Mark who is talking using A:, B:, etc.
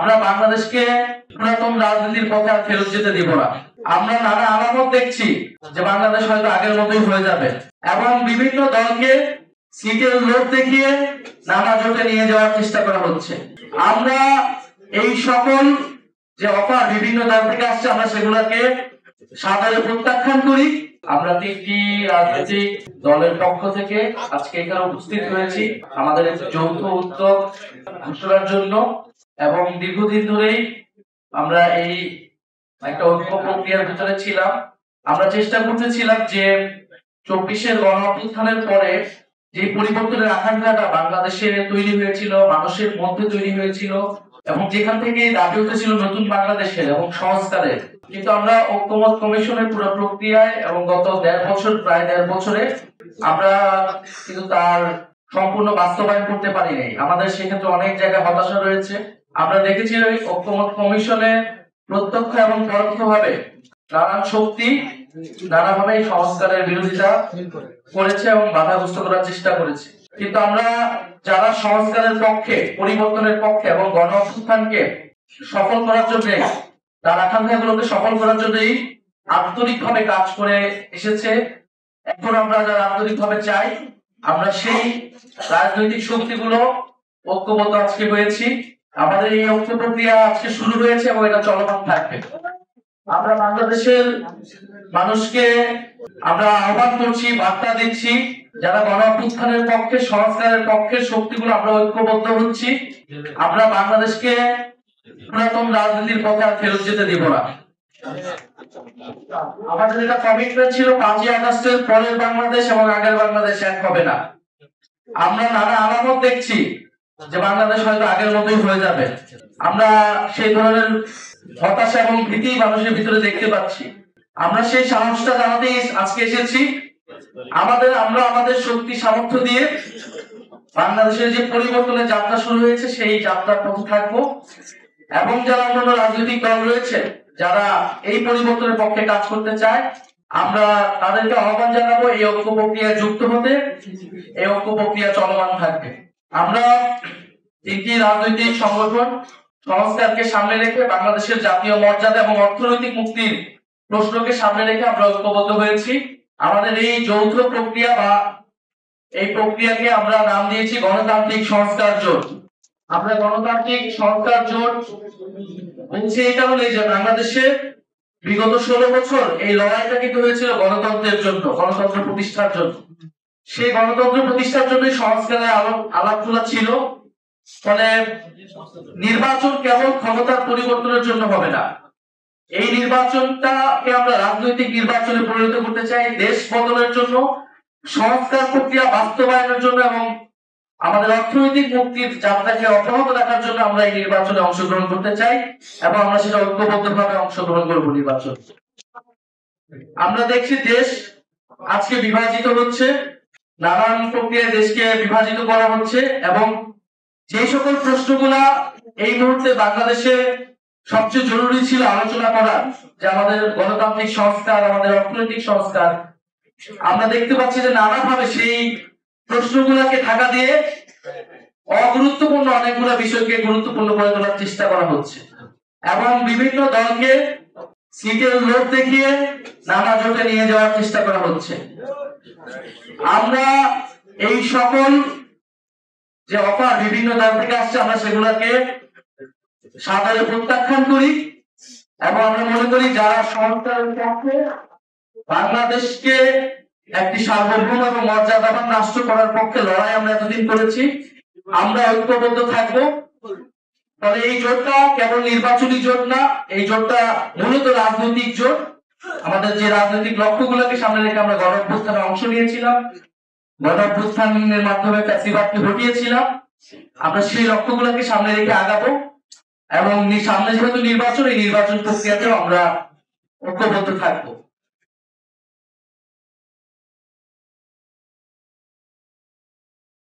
A: আমরা বাংলাদেশকে পুরাতন রাজনীতির পথে আর ফেরত যেতে দিব না। আমরা নানা আলামত দেখছি যে বাংলাদেশ হয়তো আগের মতোই হয়ে যাবে এবং বিভিন্ন দলকে সিটের লোভ দেখিয়ে নানা জোটে নিয়ে যাওয়ার চেষ্টা করা হচ্ছে। আমরা এই সকল যে অফার বিভিন্ন দল থেকে আসছে আমরা সেগুলোকে সাদরে প্রত্যাখ্যান করি। আমরা তিনটি রাজনৈতিক দলের পক্ষ থেকে আজকে এখানে উপস্থিত হয়েছি আমাদের যৌথ উদ্যোগ ঘোষণার জন্য এবং দীর্ঘদিন ধরেই আমরা এই একটা ঐক্য প্রক্রিয়ার ভিতরে ছিলাম। আমরা চেষ্টা করতেছিলাম যে 24-এর গণ অভ্যুত্থানের পরে যে পরিবর্তনের আকাঙ্ক্ষাটা বাংলাদেশে তৈরি হয়েছিল, মানুষের মধ্যে তৈরি হয়েছিল এবং যেখান থেকে দাবি উঠেছিল নতুন বাংলাদেশের এবং সংস্কারের, কিন্তু আমরা ঐক্যমত কমিশনের পুরো প্রক্রিয়ায় এবং গত প্রায় দেড় বছরে আমরা কিন্তু তার সম্পূর্ণ বাস্তবায়ন করতে পারি নাই। আমাদের সেক্ষেত্রে অনেক জায়গায় হতাশা রয়েছে। আমরা দেখেছি ঐক্যমত কমিশনে প্রত্যক্ষ এবং পরোক্ষভাবে নানান শক্তি নানাভাবে এই সংস্কারের বিরোধিতা করেছে এবং বাধাগ্রস্ত করার চেষ্টা করেছে। কিন্তু আমরা যারা সংস্কারের পক্ষে, পরিবর্তনের পক্ষে এবং গণ অভ্যুত্থানকে সফল করার জন্য, তার আকাঙ্ক্ষাগুলোকে সফল করার জন্যই আন্তরিকভাবে কাজ করে এসেছে, এখন আমরা যারা আন্তরিকভাবে চাই, আমরা সেই রাজনৈতিক শক্তিগুলো ঐক্যবদ্ধ আজকে হয়েছি। আমাদের এই ঐক্য প্রক্রিয়া আজকে শুরু হয়েছে এবং এটা চলমান থাকবে। আমরা বাংলাদেশের মানুষকে আমরা আহ্বান করছি, বার্তা দিচ্ছি, যারা গণ অভ্যুত্থানের পক্ষে, সংস্কারের পক্ষে শক্তিগুলো আমরা ঐক্যবদ্ধ হচ্ছি। আমরা বাংলাদেশকে পুরাতন রাজনীতির পথে আর ফেরত যেতে দিব না। আমাদের এটা কমিটমেন্ট ছিল 5ই আগস্টের পরের বাংলাদেশ এবং আগের বাংলাদেশ এক হবে না। আমরা নানা আলামত দেখছি যে বাংলাদেশ হয়তো আগের মতোই হয়ে যাবে। আমরা সেই ধরনের হতাশা এবং ভীতি মানুষের ভিতরে দেখতে পাচ্ছি। আমরা সেই সাহসটা জানাতেই আজকে এসেছি। আমরা আমাদের শক্তি সামর্থ্য দিয়ে বাংলাদেশের যে পরিবর্তনের যাত্রা শুরু হয়েছে সেই যাত্রার পথে থাকবো এবং যারা অন্যান্য রাজনৈতিক দল রয়েছে যারা এই পরিবর্তনের পক্ষে কাজ করতে চায়, আমরা তাদেরকে আহ্বান জানাবো এই ঐক্য প্রক্রিয়ায় যুক্ত হতে। এই ঐক্য প্রক্রিয়া চলমান থাকবে। আমরা তিনটি রাজনৈতিক সংগঠন সংস্কারকে সামনে রেখে বাংলাদেশের জাতীয় মর্যাদা এবং অর্থনৈতিক মুক্তির প্রশ্নকে সামনে রেখে আমরা ঐক্যবদ্ধ হয়েছি। আমাদের এই যৌথ প্রক্রিয়া বা এই প্রক্রিয়াকে আমরা নাম দিয়েছি গণতান্ত্রিক সংস্কার জোট। আমরা গণতান্ত্রিক সংস্কার জোট বলছি এই কারণে যে বাংলাদেশে বিগত 16 বছর এই লড়াইটা কিন্তু হয়েছিল গণতন্ত্রের জন্য, গণতন্ত্র প্রতিষ্ঠার জন্য। সেই গণতন্ত্র প্রতিষ্ঠার জন্য সংস্কারের আলাপ তোলা ছিল। ফলে নির্বাচন কেবল ক্ষমতার পরিবর্তনের জন্য হবে না, এই নির্বাচনটাকে আমরা রাজনৈতিক নির্বাচনে পরিণত করতে চাই দেশ বদলের জন্য, সংস্কার প্রক্রিয়া বাস্তবায়নের জন্য এবং আমাদের অর্থনৈতিক মুক্তির যাত্রাকে অব্যাহত রাখার জন্য আমরা এই নির্বাচনে অংশগ্রহণ করতে চাই এবং আমরা সেটা ঐক্যবদ্ধভাবে অংশগ্রহণ করব নির্বাচন। আমরা দেখছি দেশ আজকে বিভাজিত হচ্ছে, নানান প্রক্রিয়ায় দেশকে বিভাজিত করা হচ্ছে এবং যে সকল প্রশ্নগুলা এই মুহূর্তে বাংলাদেশে সবচেয়ে জরুরি ছিল আলোচনা করা, যে আমাদের গণতান্ত্রিক সংস্কার, আমাদের অর্থনৈতিক সংস্কার, আমরা দেখতে পাচ্ছি যে নানাভাবে সেই প্রশ্নগুলোকে ঢাকা দিয়ে অগুরুত্বপূর্ণ অনেকগুলো বিষয়কে গুরুত্বপূর্ণ করে তোলার চেষ্টা করা হচ্ছে এবং বিভিন্ন দলকে সিটের লোভ দেখিয়ে নানা জোটে নিয়ে যাওয়ার চেষ্টা করা হচ্ছে। আমরা এই সকল যে অফার বিভিন্ন দল থেকে আসছে আমরা সেগুলোকে সাদরে প্রত্যাখ্যান করি এবং আমরা মনে করি যারা সংস্কারের পক্ষে, বাংলাদেশকে একটি সার্বভৌম এবং মর্যাদাবান রাষ্ট্র করার পক্ষে লড়াই আমরা এতদিন করেছি, আমরা ঐক্যবদ্ধ থাকবো। ফলে এই জোটটা কেবল নির্বাচনী জোট না, এই জোটটা মূলত রাজনৈতিক জোট। আমাদের যে রাজনৈতিক লক্ষ্যগুলোকে সামনে রেখে আমরা গণ অভ্যুত্থানে অংশ নিয়েছিলাম, গণ অভ্যুত্থানের মাধ্যমে ফ্যাসিবাদকে হটিয়েছিলাম, আমরা সেই লক্ষ্যগুলোকে সামনে রেখে আগাবো এবং সামনে যেহেতু নির্বাচন, এই নির্বাচন প্রক্রিয়াতেও আমরা ঐক্যবদ্ধ থাকবো।